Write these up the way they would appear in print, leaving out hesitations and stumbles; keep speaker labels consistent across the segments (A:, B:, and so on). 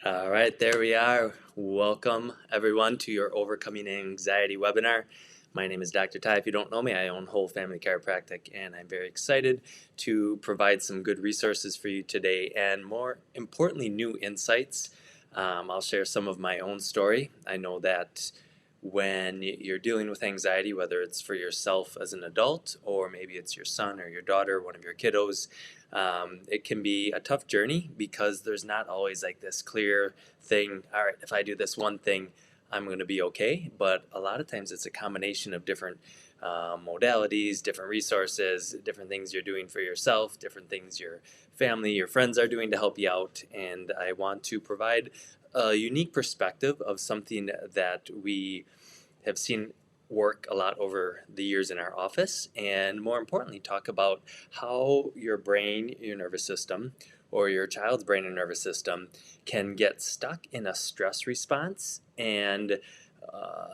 A: All right, there we are. Welcome everyone to your Overcoming Anxiety webinar. My name is Dr. Ty. If you don't know me, I own Whole Family Chiropractic, and I'm very excited to provide some good resources for you today, and more importantly, new insights. I'll share some of my own story. I know that when you're dealing with anxiety, whether it's for yourself as an adult, or maybe it's your son or your daughter, one of your kiddos, it can be a tough journey because there's not always like this clear thing. All right, if I do this one thing, I'm going to be okay. But a lot of times it's a combination of different modalities, different resources, different things you're doing for yourself, different things your family, your friends are doing to help you out. And I want to provide a unique perspective of something that we have seen work a lot over the years in our office, and more importantly, talk about how your brain, your nervous system, or your child's brain and nervous system can get stuck in a stress response and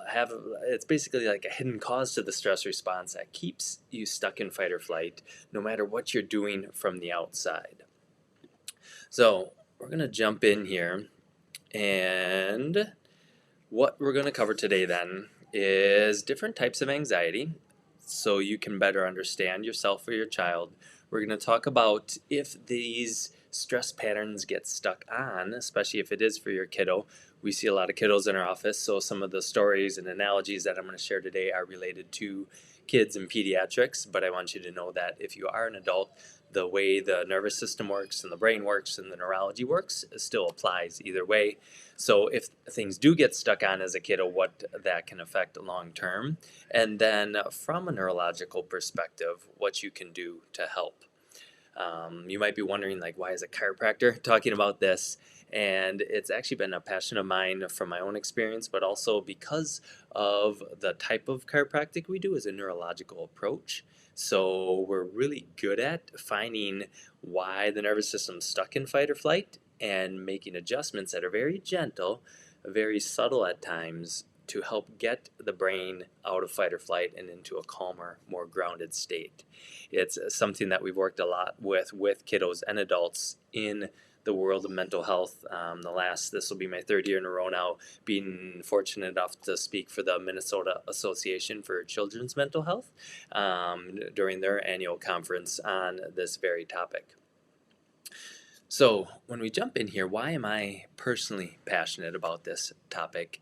A: have it's basically like a hidden cause to the stress response that keeps you stuck in fight or flight no matter what you're doing from the outside. So we're going to jump in here, and what we're going to cover today then is different types of anxiety so you can better understand yourself or your child. We're going to talk about if these stress patterns get stuck on, especially if it is for your kiddo. We see a lot of kiddos in our office, so some of the stories and analogies that I'm going to share today are related to kids and pediatrics, but I want you to know that if you are an adult, the way the nervous system works and the brain works and the neurology works still applies either way. So if things do get stuck on as a kiddo, what that can affect long term, and then from a neurological perspective, what you can do to help. You might be wondering, like, why is a chiropractor talking about this? And it's actually been a passion of mine from my own experience, but also because of the type of chiropractic we do is a neurological approach. So we're really good at finding why the nervous system's stuck in fight or flight and making adjustments that are very gentle, very subtle at times, to help get the brain out of fight or flight and into a calmer, more grounded state. It's something that we've worked a lot with kiddos and adults in the world of mental health. This will be my third year in a row now, being fortunate enough to speak for the Minnesota Association for Children's Mental Health during their annual conference on this very topic. So when we jump in here, why am I personally passionate about this topic?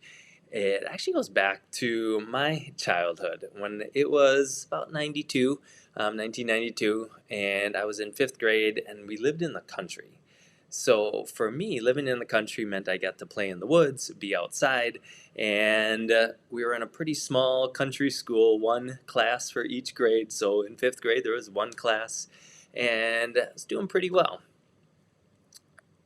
A: It actually goes back to my childhood when it was about 1992, and I was in 5th grade, and we lived in the country. So for me, living in the country meant I got to play in the woods, be outside, and we were in a pretty small country school, one class for each grade. So in 5th grade, there was one class, and I was doing pretty well.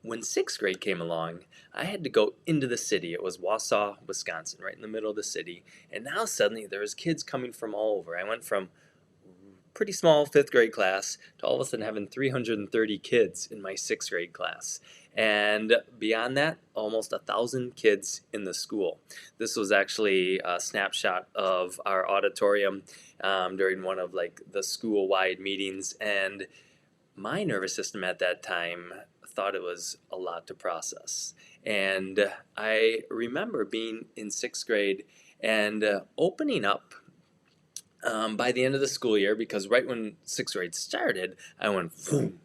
A: When 6th grade came along, I had to go into the city. It was Wausau, Wisconsin, right in the middle of the city. And now suddenly there was kids coming from all over. I went from pretty small 5th grade class to all of a sudden having 330 kids in my 6th grade class. And beyond that, almost 1,000 kids in the school. This was actually a snapshot of our auditorium during one of like the school-wide meetings. And my nervous system at that time thought it was a lot to process. And I remember being in 6th grade and opening up by the end of the school year, because right when 6th grade started, I went boom,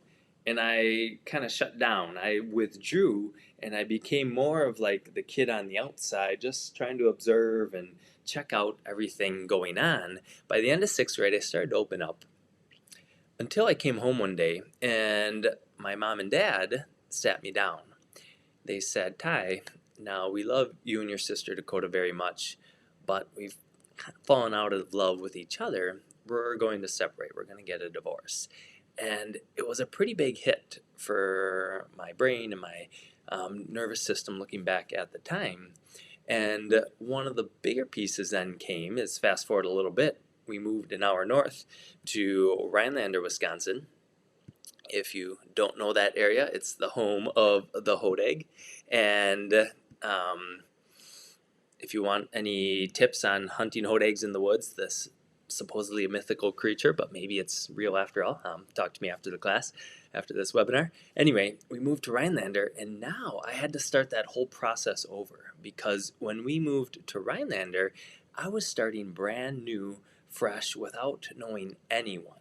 A: and I kind of shut down. I withdrew, and I became more of like the kid on the outside, just trying to observe and check out everything going on. By the end of 6th grade, I started to open up, until I came home one day and my mom and dad sat me down. They said, "Ty, now we love you and your sister Dakota very much, but we've fallen out of love with each other. We're going to separate. We're going to get a divorce." And it was a pretty big hit for my brain and my nervous system looking back at the time. And one of the bigger pieces then came is, fast forward a little bit, we moved an hour north to Rhinelander, Wisconsin. If you don't know that area, it's the home of the hodeg. And if you want any tips on hunting hodegs in the woods, this supposedly a mythical creature, but maybe it's real after all, talk to me after the class. after this webinar. Anyway, we moved to Rhinelander, and now I had to start that whole process over because when we moved to Rhinelander, I was starting brand new, fresh, without knowing anyone.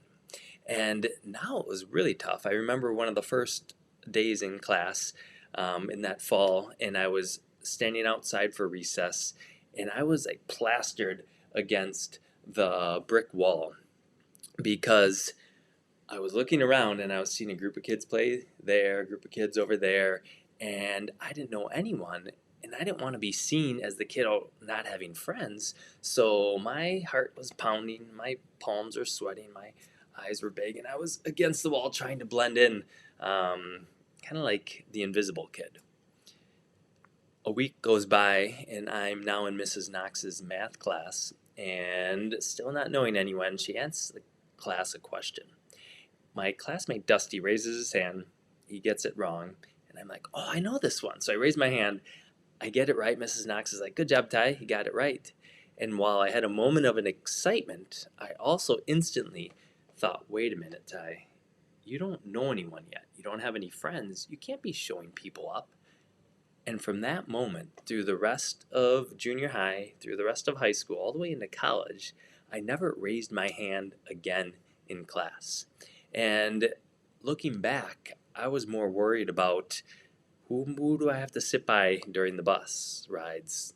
A: And now it was really tough. I remember one of the first days in class in that fall, and I was standing outside for recess, and I was like plastered against the brick wall because I was looking around and I was seeing a group of kids play there, a group of kids over there, and I didn't know anyone. And I didn't want to be seen as the kid not having friends. So my heart was pounding, my palms were sweating, my eyes were big, and I was against the wall trying to blend in, kind of like the invisible kid. A week goes by, and I'm now in Mrs. Knox's math class, and still not knowing anyone, she asks the class a question. My classmate Dusty raises his hand, he gets it wrong, and I'm like, oh, I know this one. So I raise my hand, I get it right. Mrs. Knox is like, good job, Ty, you got it right. And while I had a moment of an excitement, I also instantly thought, wait a minute, Ty, you don't know anyone yet. You don't have any friends. You can't be showing people up. And from that moment, through the rest of junior high, through the rest of high school, all the way into college, I never raised my hand again in class. And looking back, I was more worried about who do I have to sit by during the bus rides?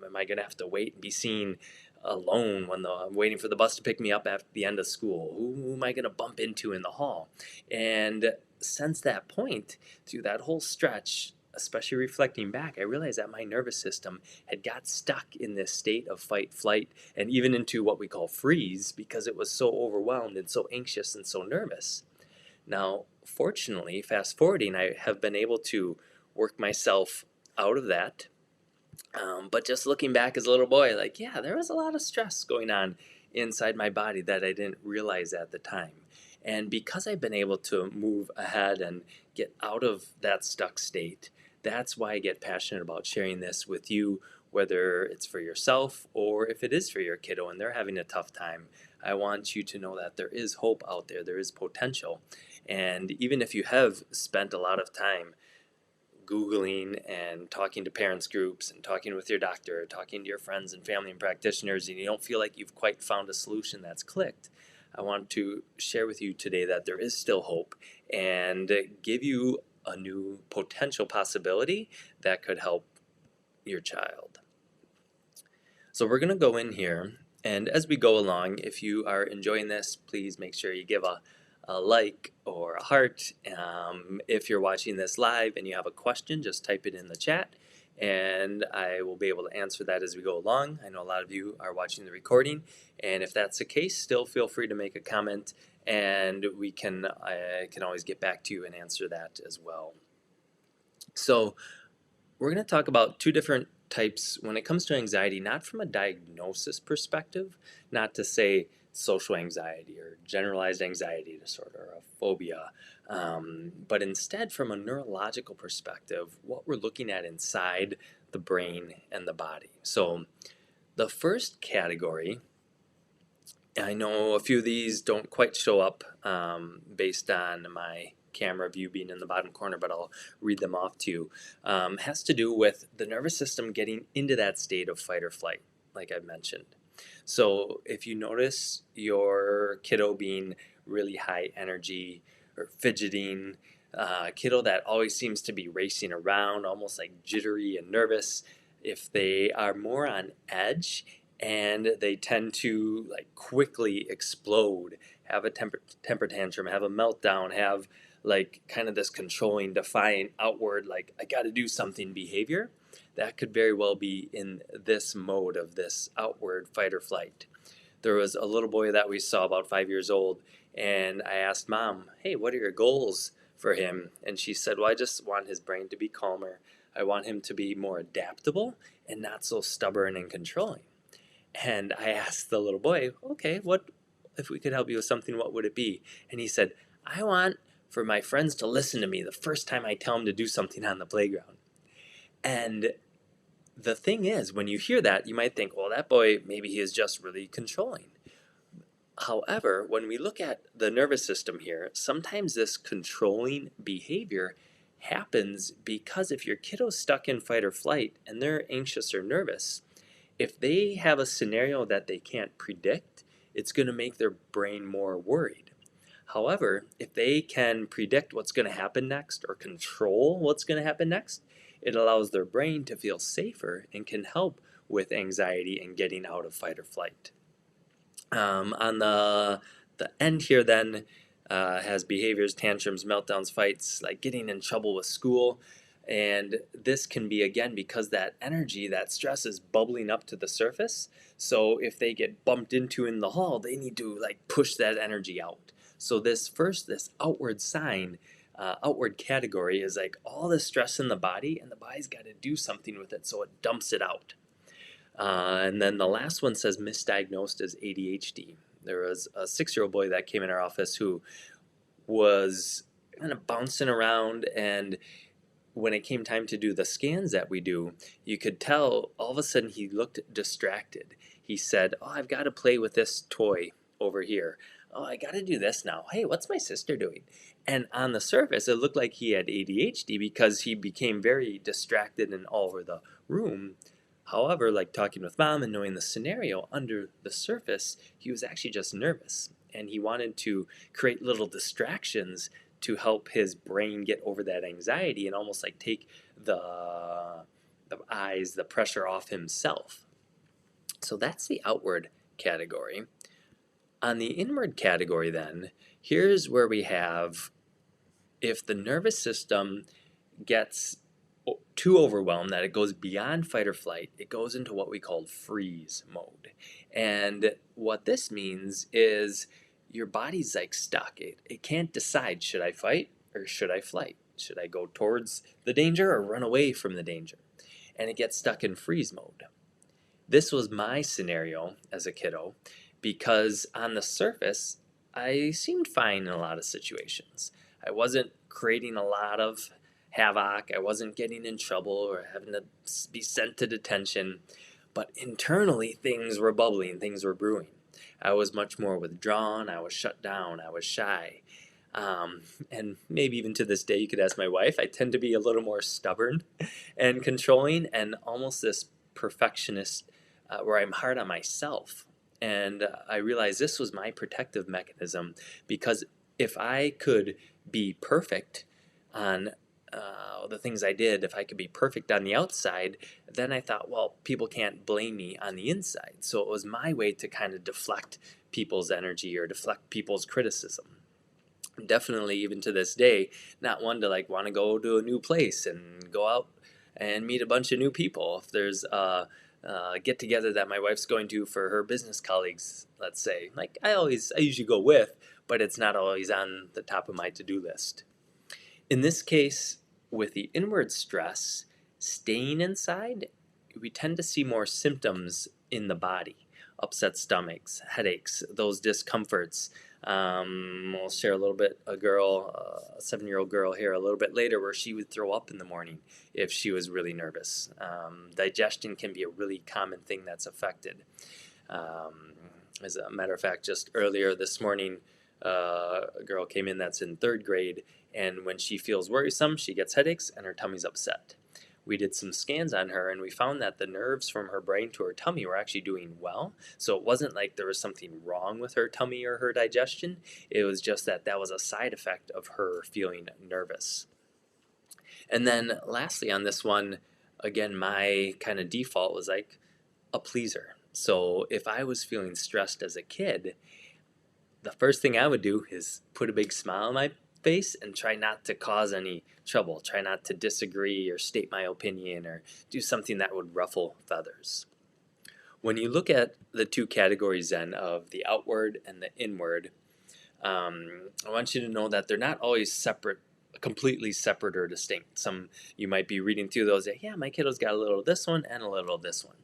A: Am I going to have to wait and be seen alone when I'm waiting for the bus to pick me up at the end of school? Who am I going to bump into in the hall? And since that point, through that whole stretch, especially reflecting back, I realized that my nervous system had got stuck in this state of fight, flight, and even into what we call freeze because it was so overwhelmed and so anxious and so nervous. Now, fortunately, fast forwarding, I have been able to work myself out of that. But just looking back as a little boy, like, yeah, there was a lot of stress going on inside my body that I didn't realize at the time. And because I've been able to move ahead and get out of that stuck state, that's why I get passionate about sharing this with you, whether it's for yourself or if it is for your kiddo and they're having a tough time. I want you to know that there is hope out there, there is potential. And even if you have spent a lot of time Googling and talking to parents groups and talking with your doctor, talking to your friends and family and practitioners, and you don't feel like you've quite found a solution that's clicked, I want to share with you today that there is still hope and give you a new potential possibility that could help your child. So we're going to go in here, and as we go along, if you are enjoying this, please make sure you give a like or a heart. If you're watching this live and you have a question, just type it in the chat and I will be able to answer that as we go along. I know a lot of you are watching the recording, and if that's the case, still feel free to make a comment and I can always get back to you and answer that as well. So we're going to talk about two different types when it comes to anxiety, not from a diagnosis perspective, not to say social anxiety or generalized anxiety disorder or a phobia, but instead from a neurological perspective, what we're looking at inside the brain and the body. So the first category, I know a few of these don't quite show up based on my camera view being in the bottom corner, but I'll read them off to you, has to do with the nervous system getting into that state of fight or flight, like I've mentioned. So if you notice your kiddo being really high energy or fidgeting, kiddo that always seems to be racing around, almost like jittery and nervous, if they are more on edge and they tend to like quickly explode, have a temper tantrum, have a meltdown, have like kind of this controlling, defiant, outward, like I got to do something behavior, that could very well be in this mode of this outward fight or flight. There was a little boy that we saw about 5 years old, and I asked Mom, hey, what are your goals for him? And she said, well, I just want his brain to be calmer. I want him to be more adaptable and not so stubborn and controlling. And I asked the little boy, okay, what if we could help you with something, what would it be? And he said, I want for my friends to listen to me the first time I tell them to do something on the playground. And the thing is, when you hear that, you might think, well, that boy, maybe he is just really controlling. However, when we look at the nervous system here, sometimes this controlling behavior happens because if your kiddo's stuck in fight or flight and they're anxious or nervous, if they have a scenario that they can't predict, it's going to make their brain more worried. However, if they can predict what's going to happen next or control what's going to happen next, it allows their brain to feel safer and can help with anxiety and getting out of fight or flight. On the end here then has behaviors, tantrums, meltdowns, fights, like getting in trouble with school. And this can be, again, because that energy, that stress is bubbling up to the surface. So if they get bumped into in the hall, they need to like push that energy out. So this outward sign, outward category is like all the stress in the body, and the body's got to do something with it, so it dumps it out. And then the last one says misdiagnosed as ADHD. There was a 6-year-old boy that came in our office who was kind of bouncing around, and when it came time to do the scans that we do, you could tell all of a sudden he looked distracted. He said, "Oh, I've got to play with this toy over here. Oh, I got to do this now. Hey, what's my sister doing?" And on the surface, it looked like he had ADHD because he became very distracted and all over the room. However, like talking with mom and knowing the scenario, under the surface, he was actually just nervous. And he wanted to create little distractions to help his brain get over that anxiety and almost like take the pressure off himself. So that's the outward category. On the inward category then, here's where we have, if the nervous system gets too overwhelmed that it goes beyond fight or flight, it goes into what we call freeze mode. And what this means is your body's like stuck. It can't decide, should I fight or should I flight? Should I go towards the danger or run away from the danger? And it gets stuck in freeze mode. This was my scenario as a kiddo because on the surface, I seemed fine in a lot of situations. I wasn't creating a lot of havoc. I wasn't getting in trouble or having to be sent to detention. But internally, things were bubbling, things were brewing. I was much more withdrawn. I was shut down. I was shy. And maybe even to this day, you could ask my wife, I tend to be a little more stubborn and controlling and almost this perfectionist where I'm hard on myself. And I realized this was my protective mechanism because if I could be perfect on the things I did, if I could be perfect on the outside, then I thought, well, people can't blame me on the inside. So it was my way to kind of deflect people's energy or deflect people's criticism. Definitely, even to this day, not one to like want to go to a new place and go out and meet a bunch of new people. If there's a get together that my wife's going to for her business colleagues, let's say, like I usually go with, but it's not always on the top of my to-do list. In this case, with the inward stress staying inside, we tend to see more symptoms in the body. Upset stomachs, headaches, those discomforts. We'll share a little bit, a 7-year-old girl here a little bit later where she would throw up in the morning if she was really nervous. Digestion can be a really common thing that's affected. As a matter of fact, just earlier this morning, a girl came in that's in 3rd grade, and when she feels worrisome, she gets headaches and her tummy's upset. We did some scans on her, and we found that the nerves from her brain to her tummy were actually doing well. So it wasn't like there was something wrong with her tummy or her digestion. It was just that was a side effect of her feeling nervous. And then lastly on this one, again, my kind of default was like a pleaser. So if I was feeling stressed as a kid, the first thing I would do is put a big smile on my face and try not to cause any trouble, try not to disagree or state my opinion or do something that would ruffle feathers. When you look at the two categories then of the outward and the inward, I want you to know that they're not always separate, completely separate or distinct. Some, you might be reading through those, yeah, my kiddo's got a little of this one and a little of this one.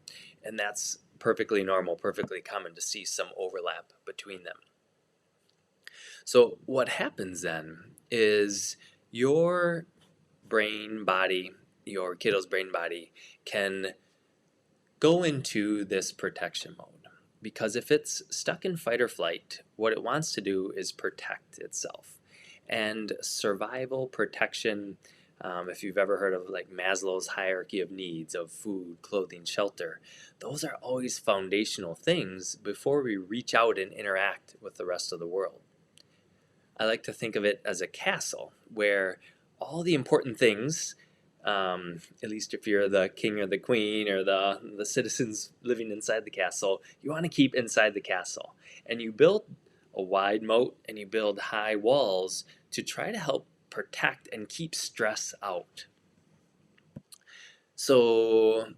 A: And that's perfectly normal, perfectly common to see some overlap between them. So what happens then is your brain body, your kiddo's brain body can go into this protection mode because if it's stuck in fight or flight, what it wants to do is protect itself. And survival protection, if you've ever heard of like Maslow's hierarchy of needs of food, clothing, shelter, those are always foundational things before we reach out and interact with the rest of the world. I like to think of it as a castle where all the important things, at least if you're the king or the queen or the citizens living inside the castle, you want to keep inside the castle. And you build a wide moat and you build high walls to try to help protect and keep stress out. So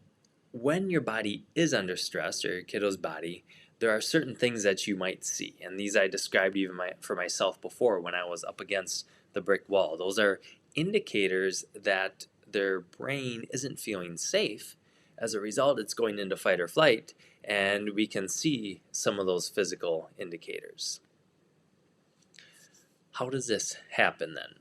A: when your body is under stress, or your kiddo's body, there are certain things that you might see. And these I described even for myself before when I was up against the brick wall. Those are indicators that their brain isn't feeling safe. As a result, it's going into fight or flight, and we can see some of those physical indicators. How does this happen then?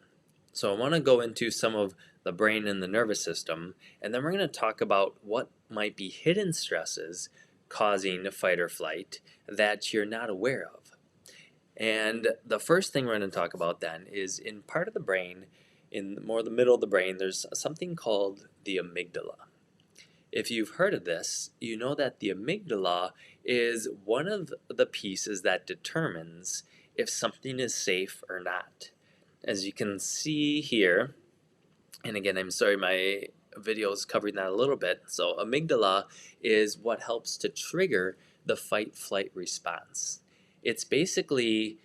A: So I want to go into some of the brain and the nervous system, and then we're going to talk about what might be hidden stresses causing fight or flight that you're not aware of. And the first thing we're going to talk about then is in part of the brain, in more the middle of the brain, there's something called the amygdala. If you've heard of this, you know that the amygdala is one of the pieces that determines if something is safe or not. As you can see here, and again, I'm sorry, my video is covering that a little bit. So amygdala is what helps to trigger the fight-flight response. It's basically,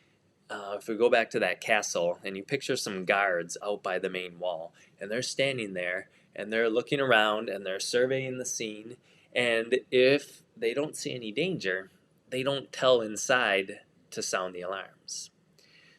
A: if we go back to that castle and you picture some guards out by the main wall, and they're standing there and they're looking around and they're surveying the scene, and if they don't see any danger, they don't tell inside to sound the alarms.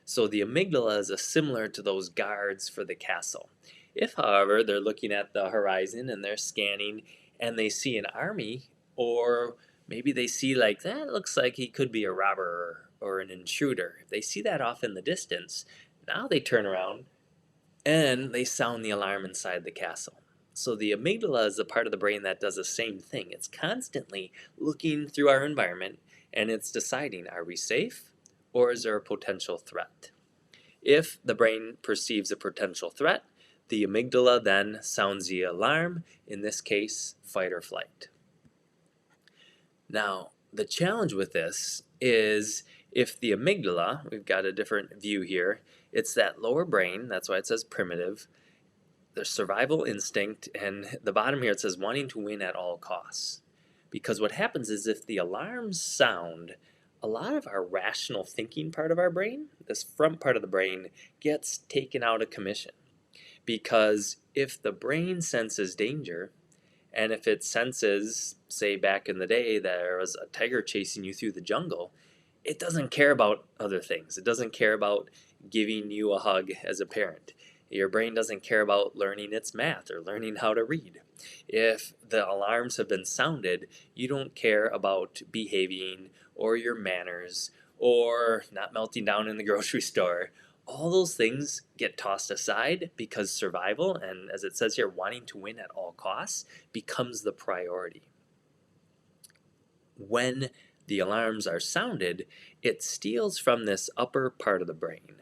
A: So the amygdala is similar to those guards for the castle. If, however, they're looking at the horizon and they're scanning and they see an army, or maybe they see like, that looks like he could be a robber or an intruder. If they see that off in the distance, now they turn around and they sound the alarm inside the castle. So the amygdala is the part of the brain that does the same thing. It's constantly looking through our environment and it's deciding, are we safe? Or is there a potential threat? If the brain perceives a potential threat, the amygdala then sounds the alarm, in this case, fight or flight. Now, the challenge with this is if the amygdala, we've got a different view here, it's that lower brain, that's why it says primitive, the survival instinct, and the bottom here it says wanting to win at all costs. Because what happens is if the alarms sound, a lot of our rational thinking part of our brain, this front part of the brain, gets taken out of commission. Because if the brain senses danger, and if it senses, say back in the day, there was a tiger chasing you through the jungle, it doesn't care about other things. It doesn't care about giving you a hug as a parent. Your brain doesn't care about learning its math or learning how to read. If the alarms have been sounded, you don't care about behaving or your manners or not melting down in the grocery store. All those things get tossed aside because survival, and as it says here, wanting to win at all costs, becomes the priority. When the alarms are sounded, it steals from this upper part of the brain.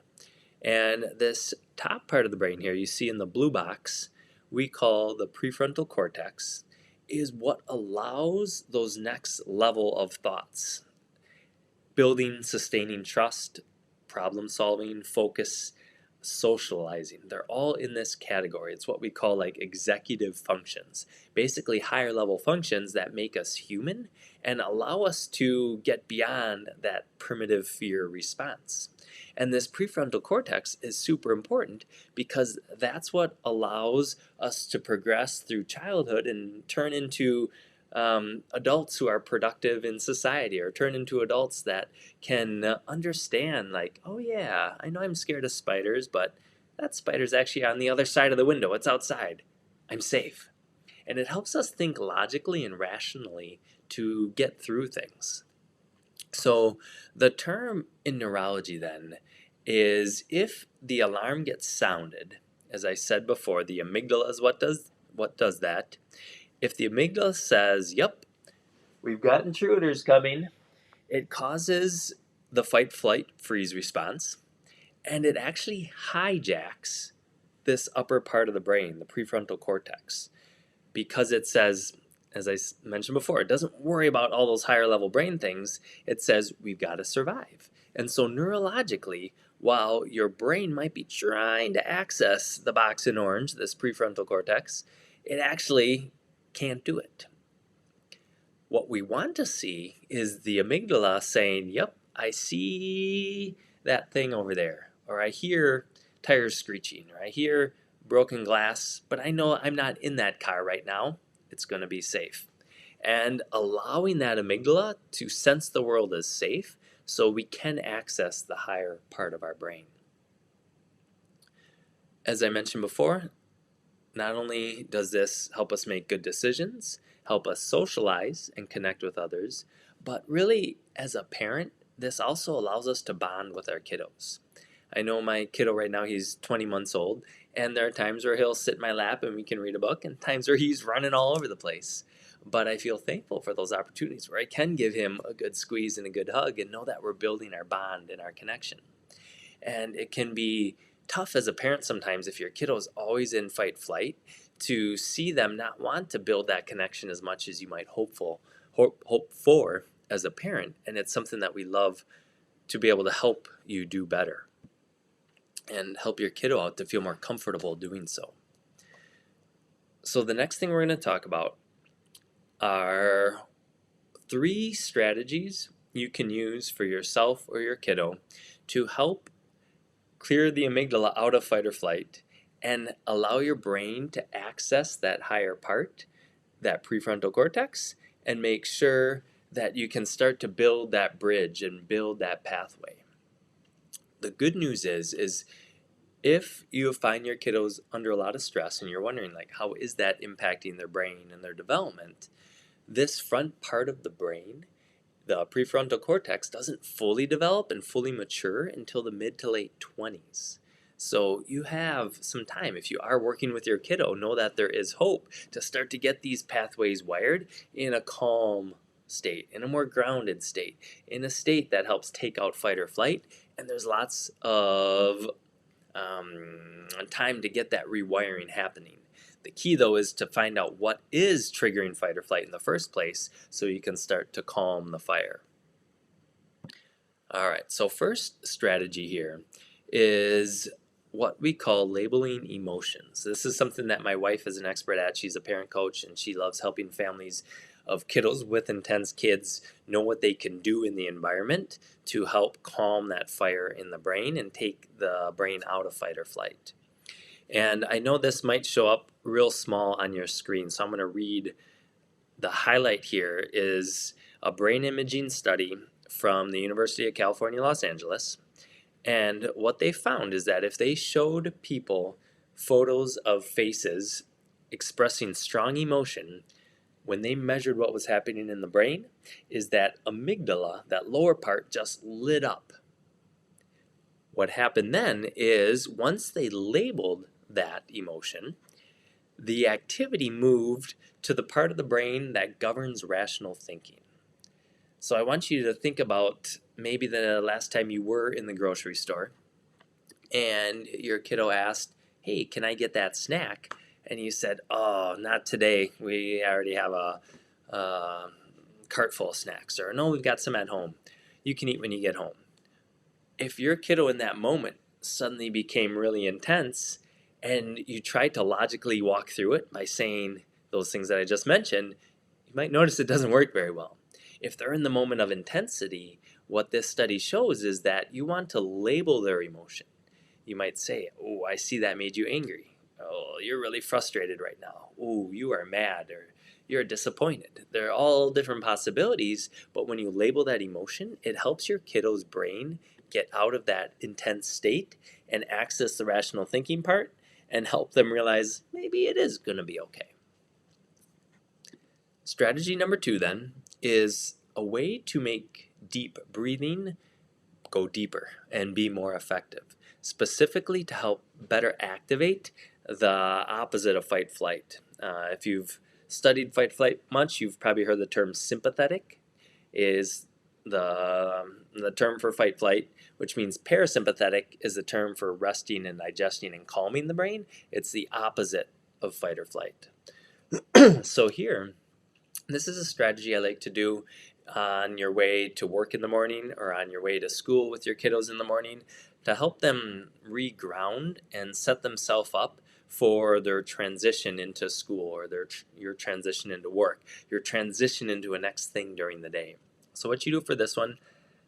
A: And this top part of the brain here, you see in the blue box, we call the prefrontal cortex, is what allows those next level of thoughts. Building, sustaining trust, problem solving, focus, socializing. They're all in this category. It's what we call like executive functions. Basically higher level functions that make us human and allow us to get beyond that primitive fear response. And this prefrontal cortex is super important because that's what allows us to progress through childhood and turn into adults who are productive in society, or turn into adults that can understand like, oh yeah, I know I'm scared of spiders, but that spider's actually on the other side of the window. It's outside. I'm safe. And it helps us think logically and rationally to get through things. So the term in neurology then is if the alarm gets sounded, as I said before, the amygdala is what does that. If the amygdala says, yep, we've got intruders coming, It causes the fight, flight, freeze response, and it actually hijacks this upper part of the brain, the prefrontal cortex, because it says, as I mentioned before, it doesn't worry about all those higher level brain things. It says we've got to survive. And so neurologically, while your brain might be trying to access the box in orange, this prefrontal cortex, it actually can't do it. What we want to see is the amygdala saying, yep, I see that thing over there, or I hear tires screeching, or I hear broken glass, but I know I'm not in that car right now. It's going to be safe. And allowing that amygdala to sense the world as safe so we can access the higher part of our brain. As I mentioned before, not only does this help us make good decisions, help us socialize and connect with others, but really, as a parent, this also allows us to bond with our kiddos. I know my kiddo right now, he's 20 months old, and there are times where he'll sit in my lap and we can read a book, and times where he's running all over the place. But I feel thankful for those opportunities where I can give him a good squeeze and a good hug and know that we're building our bond and our connection. And it can be tough as a parent sometimes if your kiddo is always in fight flight to see them not want to build that connection as much as you might hope for as a parent. And it's something that we love to be able to help you do better and help your kiddo out to feel more comfortable doing so. So the next thing we're going to talk about are 3 strategies you can use for yourself or your kiddo to help clear the amygdala out of fight or flight and allow your brain to access that higher part, that prefrontal cortex, and make sure that you can start to build that bridge and build that pathway. The good news is if you find your kiddos under a lot of stress and you're wondering like how is that impacting their brain and their development, this front part of the brain, the prefrontal cortex, doesn't fully develop and fully mature until the mid to late 20s. So you have some time. If you are working with your kiddo, know that there is hope to start to get these pathways wired in a calm state, in a more grounded state, in a state that helps take out fight or flight. And there's lots of time to get that rewiring happening. The key, though, is to find out what is triggering fight or flight in the first place so you can start to calm the fire. All right, so first strategy here is what we call labeling emotions. This is something that my wife is an expert at. She's a parent coach, and she loves helping families of kiddos with intense kids know what they can do in the environment to help calm that fire in the brain and take the brain out of fight or flight. And I know this might show up real small on your screen, so I'm going to read. The highlight here is a brain imaging study from the University of California, Los Angeles. And what they found is that if they showed people photos of faces expressing strong emotion, when they measured what was happening in the brain, is that amygdala, that lower part, just lit up. What happened then is once they labeled that emotion, the activity moved to the part of the brain that governs rational thinking. So I want you to think about maybe the last time you were in the grocery store and your kiddo asked, hey, can I get that snack? And you said, oh, not today. We already have a cart full of snacks. Or no, we've got some at home. You can eat when you get home. If your kiddo in that moment suddenly became really intense and you tried to logically walk through it by saying those things that I just mentioned, you might notice it doesn't work very well. If they're in the moment of intensity, what this study shows is that you want to label their emotion. You might say, oh, I see that made you angry. Oh, you're really frustrated right now. Oh, you are mad, or you're disappointed. They're all different possibilities, but when you label that emotion, it helps your kiddo's brain get out of that intense state and access the rational thinking part and help them realize maybe it is going to be okay. Strategy number 2 then is a way to make deep breathing go deeper and be more effective, specifically to help better activate the opposite of fight flight. If you've studied fight flight much, you've probably heard the term sympathetic. Is the term for fight flight, which means parasympathetic is the term for resting and digesting and calming the brain. It's the opposite of fight or flight. So here, this is a strategy I like to do on your way to work in the morning or on your way to school with your kiddos in the morning to help them reground and set themselves up for their transition into school or your transition into work, your transition into a next thing during the day. So what you do for this one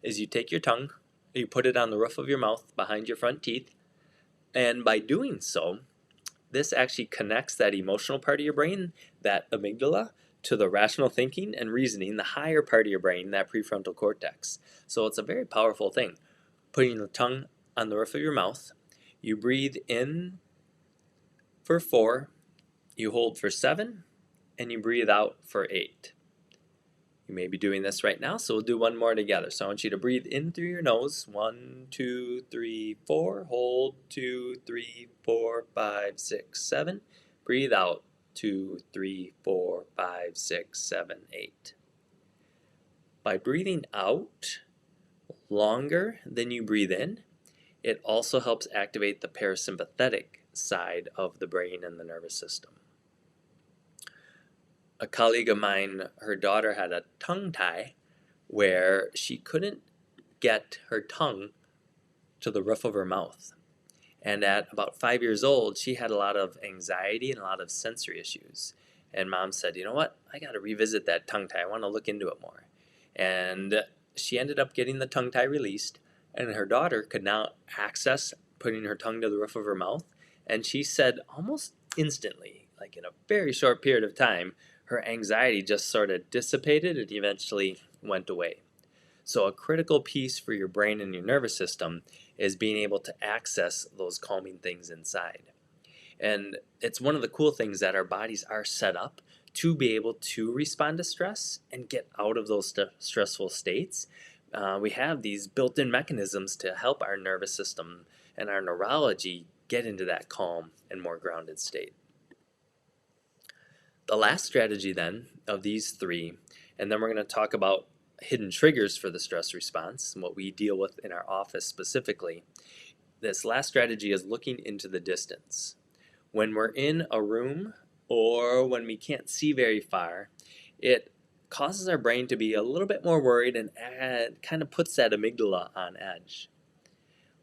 A: is you take your tongue, you put it on the roof of your mouth behind your front teeth, and by doing so, this actually connects that emotional part of your brain, that amygdala, to the rational thinking and reasoning, the higher part of your brain, that prefrontal cortex. So it's a very powerful thing. Putting the tongue on the roof of your mouth, you breathe in for 4, you hold for 7, and you breathe out for 8. You may be doing this right now, so we'll do one more together. So I want you to breathe in through your nose. 1, 2, 3, 4. Hold. 2, 3, 4, 5, 6, 7. Breathe out. 2, 3, 4, 5, 6, 7, 8. By breathing out longer than you breathe in, it also helps activate the parasympathetic side of the brain and the nervous system. A colleague of mine, her daughter had a tongue tie where she couldn't get her tongue to the roof of her mouth. And at about 5 years old, she had a lot of anxiety and a lot of sensory issues. And mom said, you know what, I got to revisit that tongue tie. I want to look into it more. And she ended up getting the tongue tie released, and her daughter could now access putting her tongue to the roof of her mouth. And she said almost instantly, like in a very short period of time, her anxiety just sort of dissipated and eventually went away. So a critical piece for your brain and your nervous system is being able to access those calming things inside. And it's one of the cool things that our bodies are set up to be able to respond to stress and get out of those stressful states. We have these built-in mechanisms to help our nervous system and our neurology get into that calm and more grounded state. The last strategy then of these 3, and then we're going to talk about hidden triggers for the stress response and what we deal with in our office specifically. This last strategy is looking into the distance. When we're in a room or when we can't see very far, it causes our brain to be a little bit more worried and kind of puts that amygdala on edge.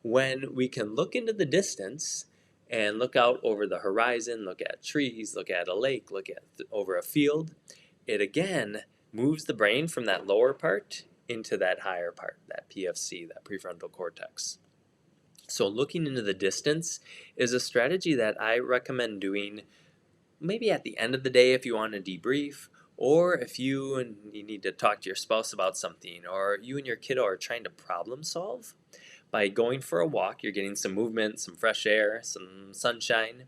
A: When we can look into the distance and look out over the horizon, look at trees, look at a lake, look at over a field, it again moves the brain from that lower part into that higher part, that PFC, that prefrontal cortex. So looking into the distance is a strategy that I recommend doing maybe at the end of the day if you want to debrief, or if you need to talk to your spouse about something, or you and your kiddo are trying to problem solve. By going for a walk, you're getting some movement, some fresh air, some sunshine.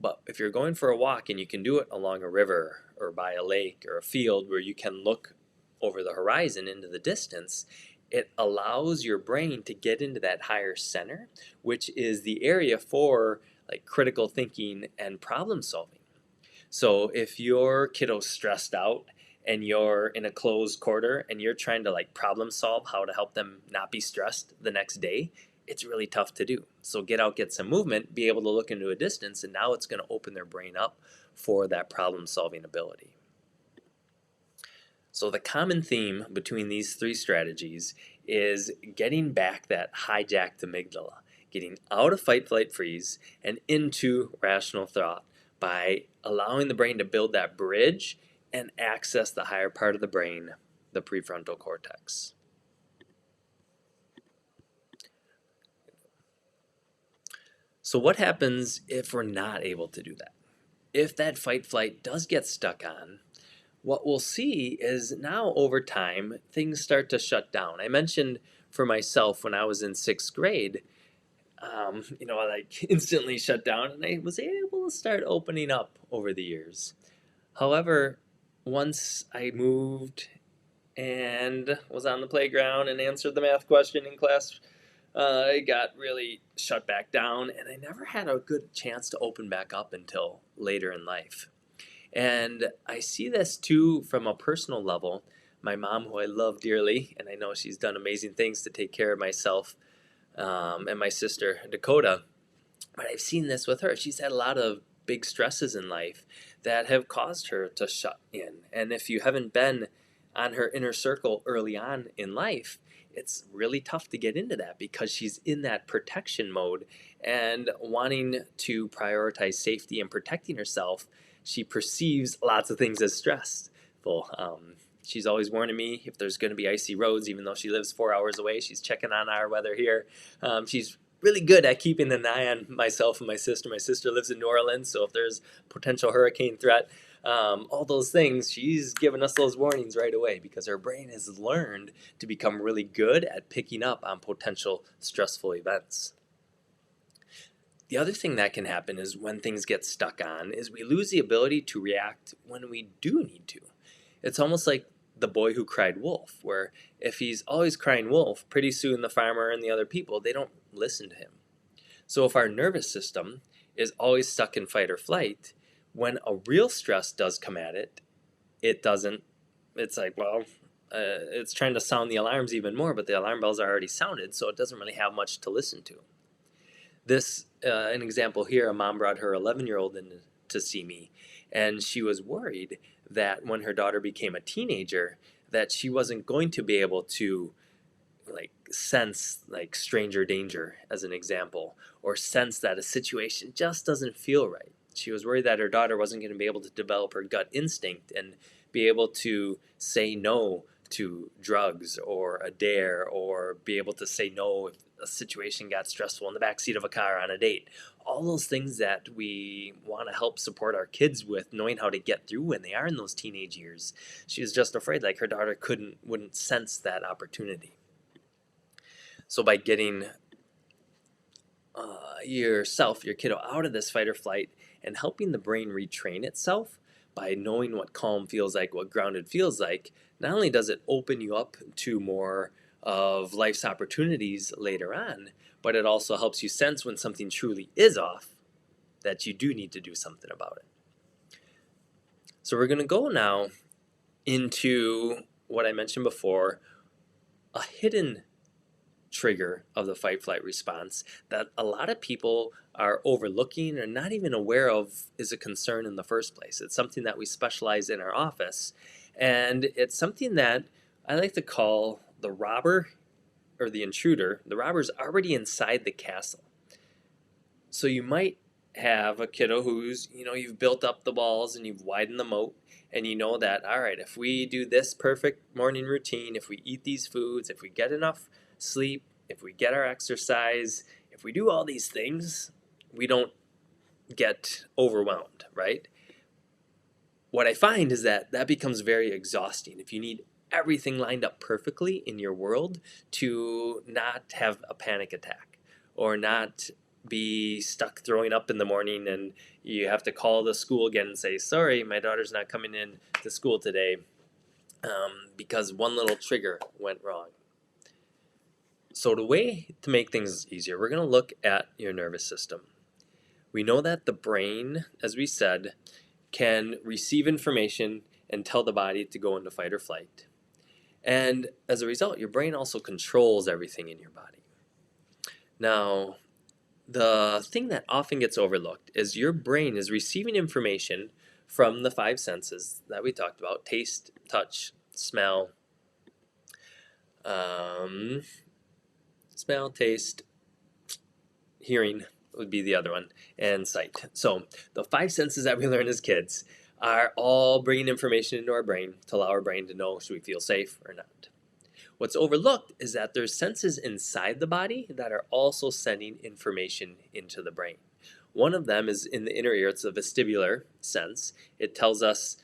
A: But if you're going for a walk and you can do it along a river or by a lake or a field where you can look over the horizon into the distance, it allows your brain to get into that higher center, which is the area for like critical thinking and problem solving. So if your kiddo's stressed out and you're in a closed quarter and you're trying to like problem solve how to help them not be stressed the next day, it's really tough to do. So get out, get some movement, be able to look into a distance, and now it's going to open their brain up for that problem solving ability. So the common theme between these 3 strategies is getting back that hijacked amygdala, getting out of fight, flight, freeze, and into rational thought by allowing the brain to build that bridge and access the higher part of the brain, the prefrontal cortex. So what happens if we're not able to do that? If that fight flight does get stuck on, what we'll see is now over time, things start to shut down. I mentioned for myself when I was in 6th grade, I like instantly shut down and I was able to start opening up over the years. However, once I moved and was on the playground and answered the math question in class, I got really shut back down and I never had a good chance to open back up until later in life. And I see this too from a personal level. my mom, who I love dearly, and I know she's done amazing things to take care of myself and my sister, Dakota. But I've seen this with her. She's had a lot of big stresses in life that have caused her to shut in. And if you haven't been on her inner circle early on in life, it's really tough to get into that because she's in that protection mode and wanting to prioritize safety and protecting herself. She perceives lots of things as stressful. She's always warning me if there's going to be icy roads, even though she lives 4 hours away. She's checking on our weather here. She's really good at keeping an eye on myself and my sister. My sister lives in New Orleans, so if there's potential hurricane threat, all those things, she's giving us those warnings right away because her brain has learned to become really good at picking up on potential stressful events. The other thing that can happen is when things get stuck on is we lose the ability to react when we do need to. It's almost like the boy who cried wolf, where if he's always crying wolf, pretty soon the farmer and the other people, they don't listen to him. So if our nervous system is always stuck in fight or flight, when a real stress does come at it, it doesn't, it's like, well, it's trying to sound the alarms even more, but the alarm bells are already sounded, so it doesn't really have much to listen to. This, an example here, a mom brought her 11-year-old in to see me, and she was worried that when her daughter became a teenager, that she wasn't going to be able to sense stranger danger, as an example, or sense that a situation just doesn't feel right. She was worried that her daughter wasn't going to be able to develop her gut instinct and be able to say no to drugs or a dare, or be able to say no if a situation got stressful in the backseat of a car on a date. All those things that we want to help support our kids with, knowing how to get through when they are in those teenage years. She was just afraid her daughter wouldn't sense that opportunity. So by getting your kiddo, out of this fight or flight and helping the brain retrain itself by knowing what calm feels like, what grounded feels like, not only does it open you up to more of life's opportunities later on, but it also helps you sense when something truly is off, that you do need to do something about it. So we're going to go now into what I mentioned before, a hidden trigger of the fight-flight response that a lot of people are overlooking or not even aware of is a concern in the first place. It's something that we specialize in our office, and it's something that I like to call the robber or the intruder. The robber's already inside the castle. So you might have a kiddo who's, you've built up the walls and you've widened the moat, and you know that, all right, if we do this perfect morning routine, if we eat these foods, if we get enough sleep, if we get our exercise, if we do all these things, we don't get overwhelmed, right? What I find is that becomes very exhausting. If you need everything lined up perfectly in your world to not have a panic attack or not be stuck throwing up in the morning and you have to call the school again and say, sorry, my daughter's not coming in to school today because one little trigger went wrong. So the way to make things easier, we're going to look at your nervous system. We know that the brain, as we said, can receive information and tell the body to go into fight or flight. And as a result, your brain also controls everything in your body. Now, the thing that often gets overlooked is your brain is receiving information from the 5 senses that we talked about: taste, touch, smell, taste, hearing would be the other one, and sight. So the 5 senses that we learn as kids are all bringing information into our brain to allow our brain to know should we feel safe or not. What's overlooked is that there's senses inside the body that are also sending information into the brain. One of them is in the inner ear. It's a vestibular sense. It tells us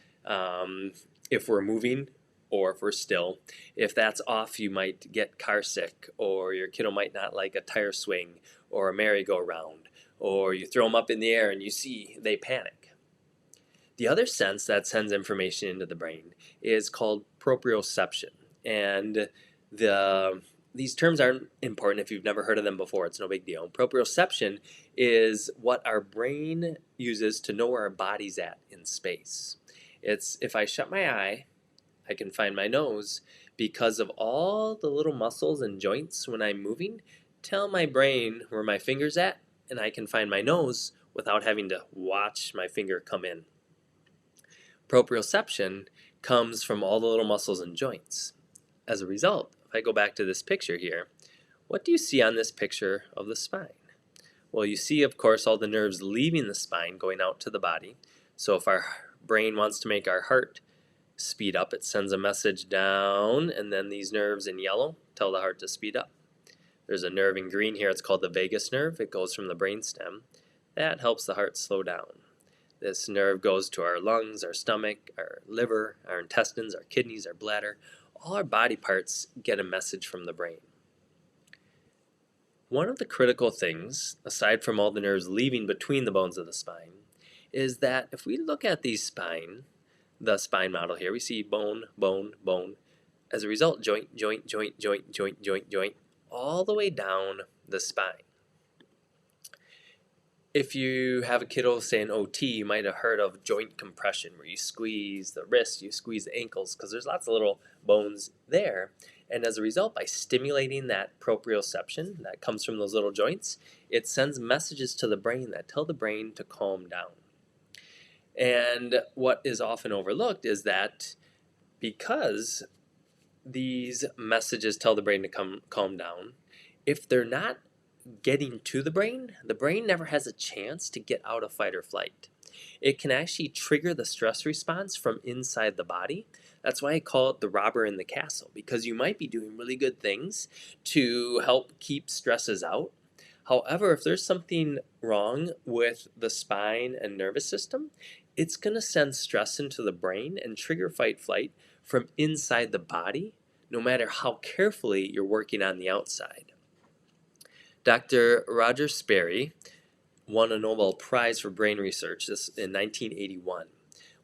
A: if we're moving or if we're still. If that's off, you might get car sick, or your kiddo might not like a tire swing or a merry-go-round, or you throw them up in the air and you see they panic. The other sense that sends information into the brain is called proprioception. And these terms aren't important if you've never heard of them before. It's no big deal. Proprioception is what our brain uses to know where our body's at in space. It's if I shut my eye I can find my nose because of all the little muscles and joints when I'm moving tell my brain where my finger's at, and I can find my nose without having to watch my finger come in. Proprioception comes from all the little muscles and joints. As a result, if I go back to this picture here, what do you see on this picture of the spine? Well, you see, of course, all the nerves leaving the spine going out to the body. So if our brain wants to make our heart speed up, it sends a message down, and then these nerves in yellow tell the heart to speed up. There's a nerve in green here, it's called the vagus nerve. It goes from the brainstem. That helps the heart slow down. This nerve goes to our lungs, our stomach, our liver, our intestines, our kidneys, our bladder. All our body parts get a message from the brain. One of the critical things, aside from all the nerves leaving between the bones of the spine, is that if we look at the spine model here, we see bone, bone, bone. As a result, joint, joint, joint, joint, joint, joint, joint, all the way down the spine. If you have a kiddo, say an OT, you might have heard of joint compression, where you squeeze the wrists, you squeeze the ankles, because there's lots of little bones there. And as a result, by stimulating that proprioception that comes from those little joints, it sends messages to the brain that tell the brain to calm down. And what is often overlooked is that because these messages tell the brain to calm down, if they're not getting to the brain never has a chance to get out of fight or flight. It can actually trigger the stress response from inside the body. That's why I call it the robber in the castle, because you might be doing really good things to help keep stresses out. However, if there's something wrong with the spine and nervous system, it's going to send stress into the brain and trigger fight flight from inside the body, no matter how carefully you're working on the outside. Dr. Roger Sperry won a Nobel Prize for brain research in 1981.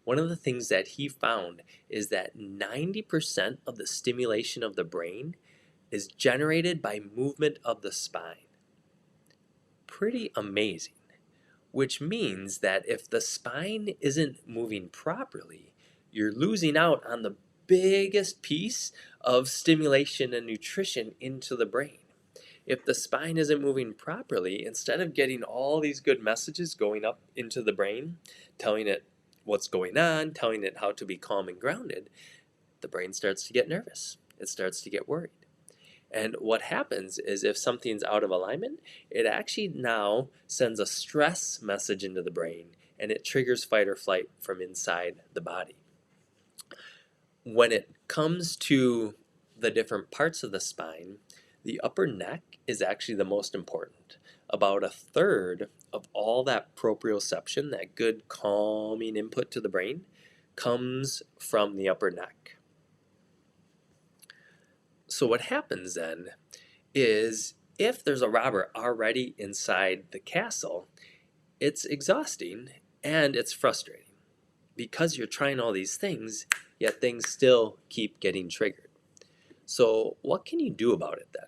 A: One of the things that he found is that 90% of the stimulation of the brain is generated by movement of the spine. Pretty amazing. Which means that if the spine isn't moving properly, you're losing out on the biggest piece of stimulation and nutrition into the brain. If the spine isn't moving properly, instead of getting all these good messages going up into the brain, telling it what's going on, telling it how to be calm and grounded, the brain starts to get nervous. It starts to get worried. And what happens is if something's out of alignment, it actually now sends a stress message into the brain, and it triggers fight or flight from inside the body. When it comes to the different parts of the spine, the upper neck is actually the most important. About a third of all that proprioception, that good calming input to the brain, comes from the upper neck. So what happens then is if there's a robber already inside the castle, it's exhausting and it's frustrating because you're trying all these things, yet things still keep getting triggered. So what can you do about it then?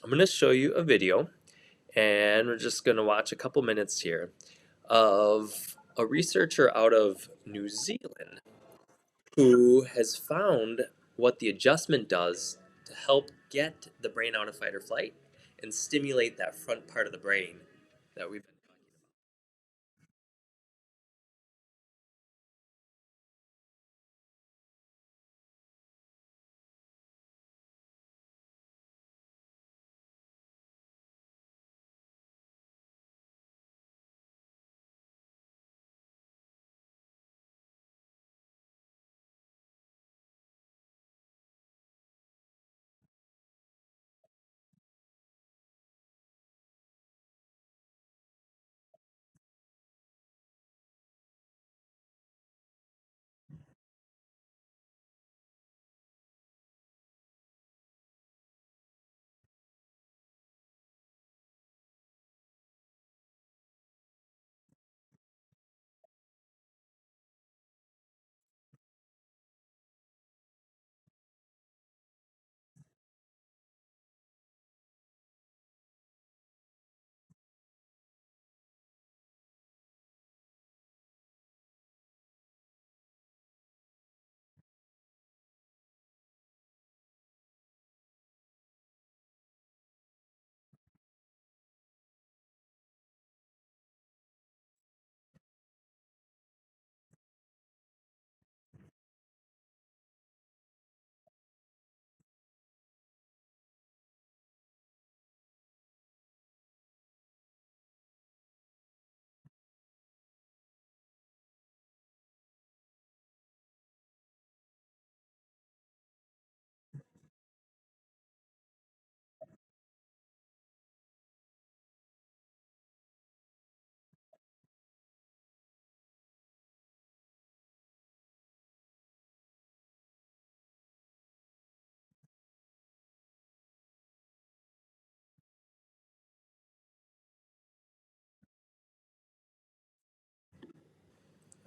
A: I'm going to show you a video, and we're just going to watch a couple minutes here of a researcher out of New Zealand who has found what the adjustment does to help get the brain out of fight or flight and stimulate that front part of the brain that we've been talking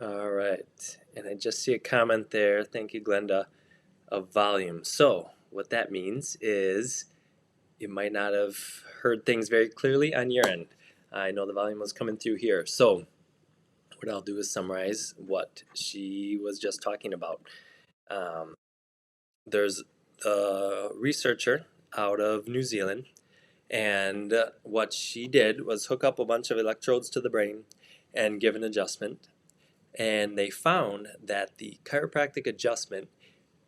A: All right. And I just see a comment there. Thank you, Glenda, of volume. So what that means is you might not have heard things very clearly on your end. I know the volume was coming through here. So what I'll do is summarize what she was just talking about. Um, there's a researcher out of New Zealand, and what she did was hook up a bunch of electrodes to the brain and give an adjustment. And they found that the chiropractic adjustment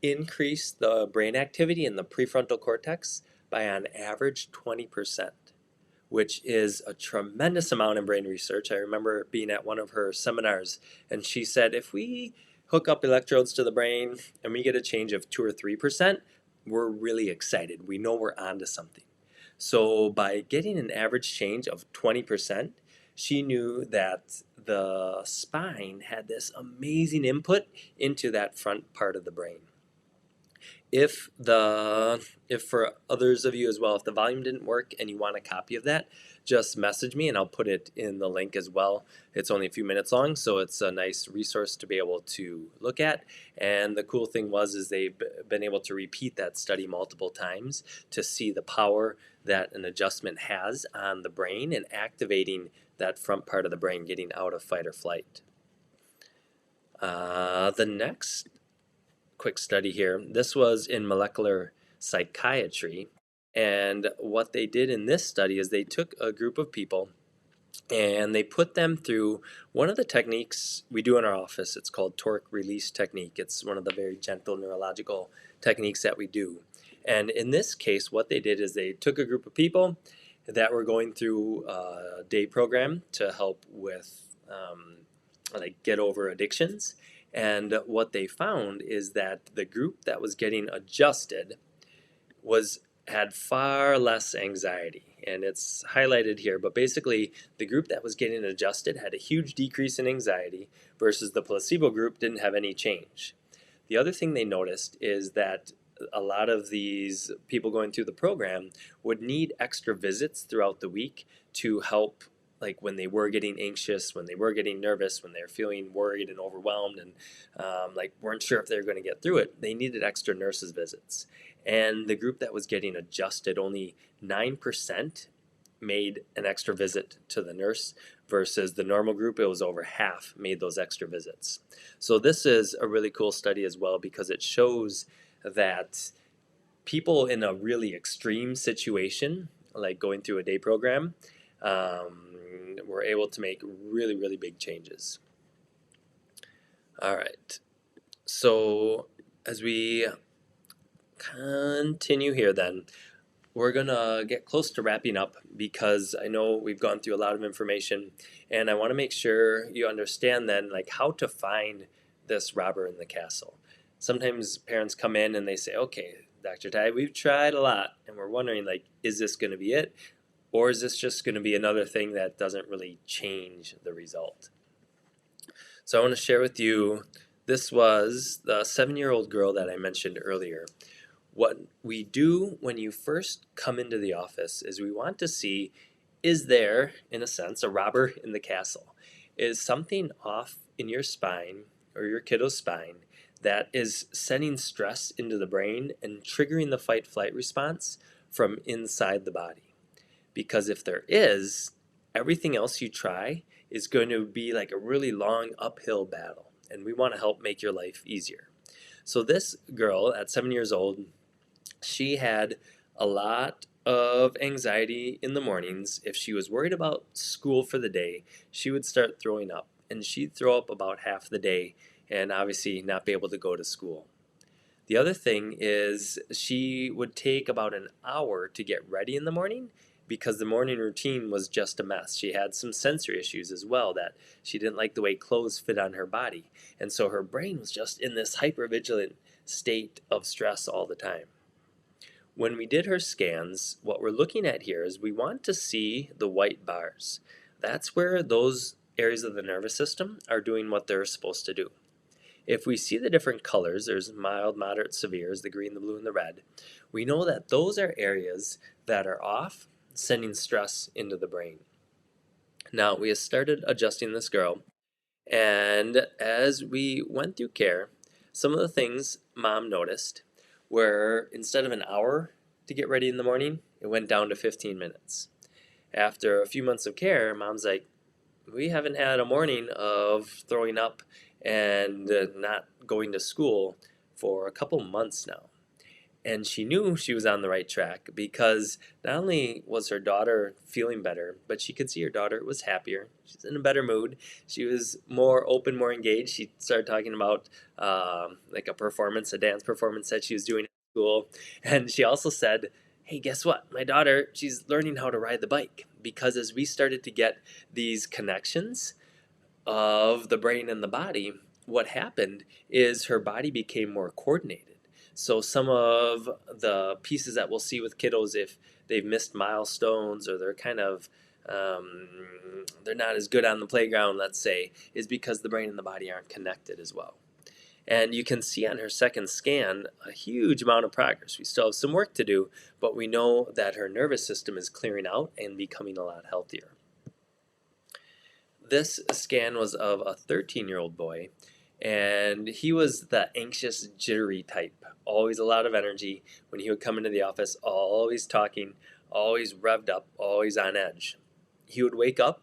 A: increased the brain activity in the prefrontal cortex by on average 20%, which is a tremendous amount in brain research. I remember being at one of her seminars, and she said if we hook up electrodes to the brain and we get a change of 2 or 3%, we're really excited. We know we're onto something. So by getting an average change of 20%, she knew that the spine had this amazing input into that front part of the brain. If for others of you as well, if the volume didn't work and you want a copy of that, just message me and I'll put it in the link as well. It's only a few minutes long, so it's a nice resource to be able to look at. And the cool thing is they've been able to repeat that study multiple times to see the power that an adjustment has on the brain and activating that front part of the brain, getting out of fight or flight. The next quick study here. This was in molecular psychiatry. And what they did in this study is they took a group of people and they put them through one of the techniques we do in our office. It's called torque release technique. It's one of the very gentle neurological techniques that we do. And in this case, what they did is they took a group of people that were going through a day program to help with like get over addictions. And what they found is that the group that was getting adjusted had far less anxiety. And it's highlighted here, but basically the group that was getting adjusted had a huge decrease in anxiety versus the placebo group didn't have any change. The other thing they noticed is that a lot of these people going through the program would need extra visits throughout the week to help, like when they were getting anxious, when they were getting nervous, when they were feeling worried and overwhelmed and like weren't sure if they were going to get through it, they needed extra nurses visits. And the group that was getting adjusted, only 9% made an extra visit to the nurse versus the normal group, it was over half made those extra visits. So this is a really cool study as well because it shows that people in a really extreme situation, like going through a day program, were able to make really, really big changes. All right. So as we continue here then, we're going to get close to wrapping up because I know we've gone through a lot of information and I want to make sure you understand then like how to find this robber in the castle. Sometimes parents come in and they say, okay, Dr. Ty, we've tried a lot and we're wondering like, is this going to be it? Or is this just going to be another thing that doesn't really change the result? So I want to share with you, this was the 7-year-old girl that I mentioned earlier. What we do when you first come into the office is we want to see, is there, in a sense, a robber in the castle? Is something off in your spine or your kiddo's spine that is sending stress into the brain and triggering the fight-flight response from inside the body? Because if there is, everything else you try is going to be like a really long uphill battle, and we want to help make your life easier. So this girl at 7 years old, she had a lot of anxiety in the mornings. If she was worried about school for the day, she would start throwing up, and she'd throw up about half the day and obviously not be able to go to school. The other thing is she would take about an hour to get ready in the morning because the morning routine was just a mess. She had some sensory issues as well, that she didn't like the way clothes fit on her body. And so her brain was just in this hypervigilant state of stress all the time. When we did her scans, what we're looking at here is we want to see the white bars. That's where those areas of the nervous system are doing what they're supposed to do. If we see the different colors, there's mild, moderate, severe, the green, the blue, and the red, we know that those are areas that are off, sending stress into the brain. Now, we have started adjusting this girl, And as we went through care, some of the things Mom noticed were instead of an hour to get ready in the morning, it went down to 15 minutes. After a few months of care, Mom's like, we haven't had a morning of throwing up and not going to school for a couple months now. And she knew she was on the right track because not only was her daughter feeling better, but she could see her daughter was happier. She's in a better mood. She was more open, more engaged. She started talking about like a dance performance that she was doing at school. And she also said, hey, guess what? My daughter, she's learning how to ride the bike. Because as we started to get these connections of the brain and the body, what happened is her body became more coordinated. So some of the pieces that we'll see with kiddos, if they've missed milestones or they're kind of they're not as good on the playground, let's say, is because the brain and the body aren't connected as well. And you can see on her second scan a huge amount of progress. We still have some work to do, but we know that her nervous system is clearing out and becoming a lot healthier. This scan was of a 13-year-old boy, and he was the anxious, jittery type. Always a lot of energy. When he would come into the office, always talking, always revved up, always on edge. He would wake up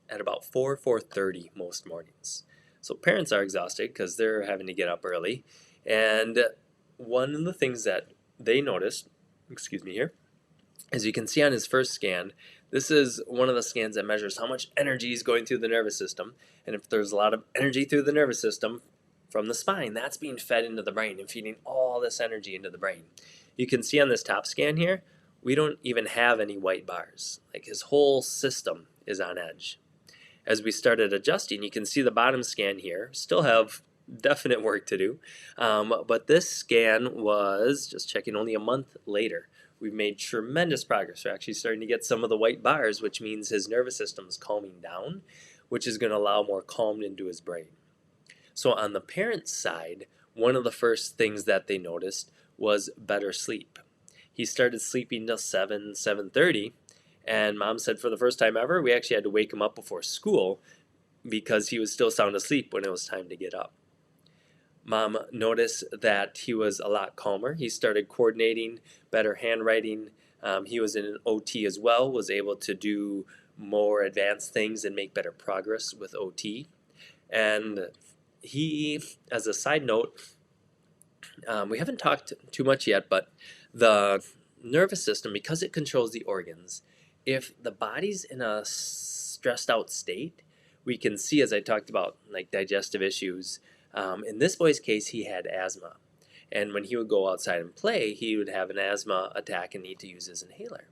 A: at about 4:30 most mornings. So parents are exhausted because they're having to get up early. And one of the things that they noticed, excuse me here, as you can see on his first scan, this is one of the scans that measures how much energy is going through the nervous system. And if there's a lot of energy through the nervous system from the spine, that's being fed into the brain and feeding all this energy into the brain. You can see on this top scan here, we don't even have any white bars. Like his whole system is on edge. As we started adjusting, you can see the bottom scan here, still have definite work to do. But this scan was, just checking, only a month later. We've made tremendous progress. We're actually starting to get some of the white bars, which means his nervous system is calming down, which is going to allow more calm into his brain. So on the parent's side, one of the first things that they noticed was better sleep. He started sleeping till 7:30, and Mom said for the first time ever, we actually had to wake him up before school because he was still sound asleep when it was time to get up. Mom noticed that he was a lot calmer. He started coordinating, better handwriting. He was in an OT as well, was able to do more advanced things and make better progress with OT. And he, as a side note, we haven't talked too much yet, but the nervous system, because it controls the organs, if the body's in a stressed out state, we can see, as I talked about, like digestive issues. In this boy's case, he had asthma. And when he would go outside and play, he would have an asthma attack and need to use his inhaler.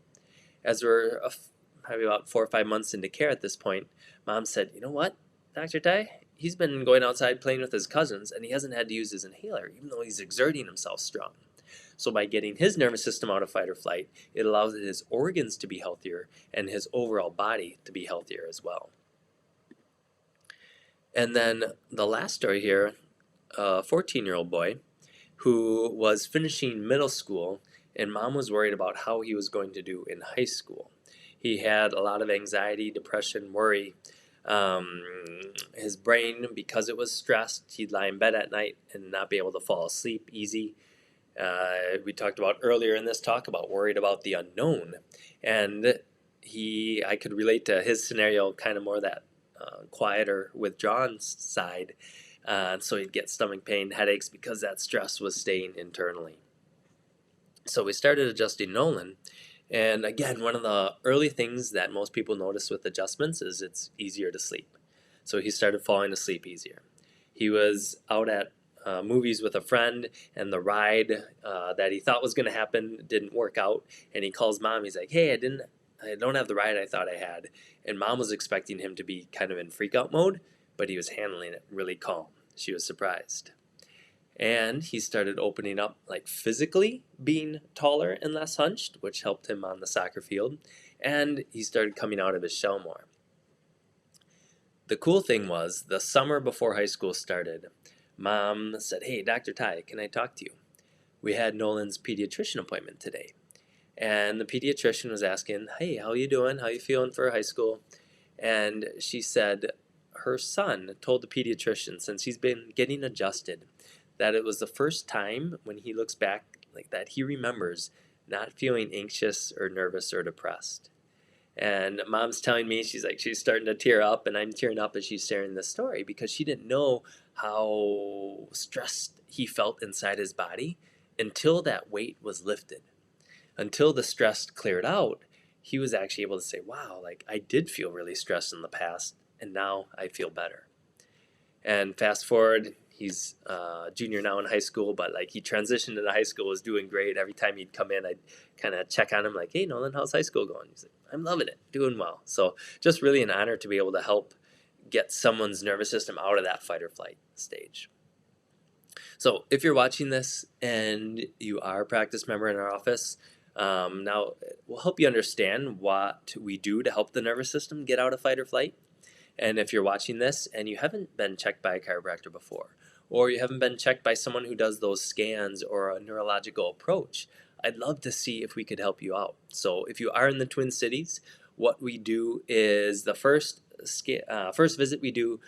A: As we're probably about 4 or 5 months into care at this point, Mom said, you know what, Dr. Ty, he's been going outside playing with his cousins and he hasn't had to use his inhaler, even though he's exerting himself strong. So by getting his nervous system out of fight or flight, it allows his organs to be healthier and his overall body to be healthier as well. And then the last story here, a 14-year-old boy who was finishing middle school, and Mom was worried about how he was going to do in high school. He had a lot of anxiety, depression, worry. His brain, because it was stressed, he'd lie in bed at night and not be able to fall asleep easy. We talked about earlier in this talk about worried about the unknown. And I could relate to his scenario kind of more that quieter, withdrawn side. So he'd get stomach pain, headaches, because that stress was staying internally. So we started adjusting Nolan. And again, one of the early things that most people notice with adjustments is it's easier to sleep. So he started falling asleep easier. He was out at movies with a friend, and the ride that he thought was going to happen didn't work out. And he calls Mom. He's like, hey, I don't have the ride I thought I had. And Mom was expecting him to be kind of in freak-out mode, but he was handling it really calm. She was surprised. And he started opening up, like physically being taller and less hunched, which helped him on the soccer field. And he started coming out of his shell more. The cool thing was, the summer before high school started, Mom said, hey, Dr. Ty, can I talk to you? We had Nolan's pediatrician appointment today. And the pediatrician was asking, hey, how you doing? How you feeling for high school? And she said her son told the pediatrician, since he's been getting adjusted, that it was the first time when he looks back like that he remembers not feeling anxious or nervous or depressed. And mom's telling me, she's starting to tear up, and I'm tearing up as she's sharing this story, because she didn't know how stressed he felt inside his body until that weight was lifted. Until the stress cleared out, he was actually able to say, wow, like I did feel really stressed in the past, and now I feel better. And fast forward, he's a junior now in high school, but like he transitioned into high school, was doing great. Every time he'd come in, I'd kind of check on him like, hey, Nolan, how's high school going? He's like, I'm loving it, doing well. So just really an honor to be able to help get someone's nervous system out of that fight or flight stage. So if you're watching this and you are a practice member in our office, now we'll help you understand what we do to help the nervous system get out of fight or flight. And if you're watching this and you haven't been checked by a chiropractor before, or you haven't been checked by someone who does those scans or a neurological approach, I'd love to see if we could help you out. So if you are in the Twin Cities, what we do is the first visit we do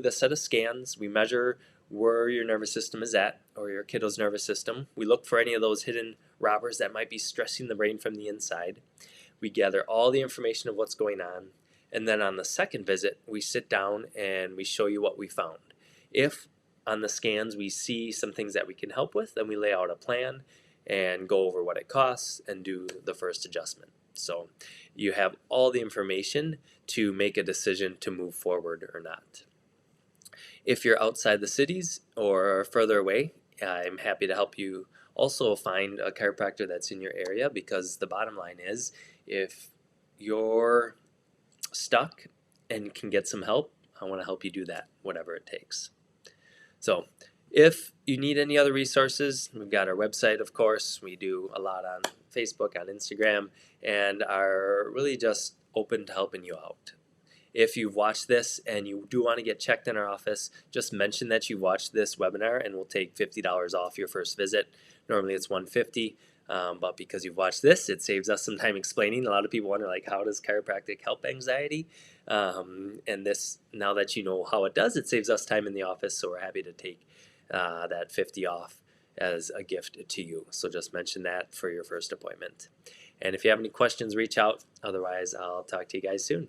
A: the set of scans. We measure where your nervous system is at, or your kiddo's nervous system. We look for any of those hidden robbers that might be stressing the brain from the inside. We gather all the information of what's going on. And then on the second visit, we sit down and we show you what we found. If on the scans we see some things that we can help with, then we lay out a plan and go over what it costs and do the first adjustment. So you have all the information to make a decision to move forward or not. If you're outside the cities or further away, I'm happy to help you also find a chiropractor that's in your area, because the bottom line is, if you're stuck and can get some help, I want to help you do that, whatever it takes. So if you need any other resources, we've got our website, of course. We do a lot on Facebook, on Instagram, and are really just open to helping you out. If you've watched this and you do want to get checked in our office, just mention that you watched this webinar and we'll take $50 off your first visit. Normally it's $150, but because you've watched this, it saves us some time explaining. A lot of people wonder, like, how does chiropractic help anxiety? And this, now that you know how it does, it saves us time in the office, so we're happy to take that $50 off as a gift to you. So just mention that for your first appointment. And if you have any questions, reach out. Otherwise, I'll talk to you guys soon.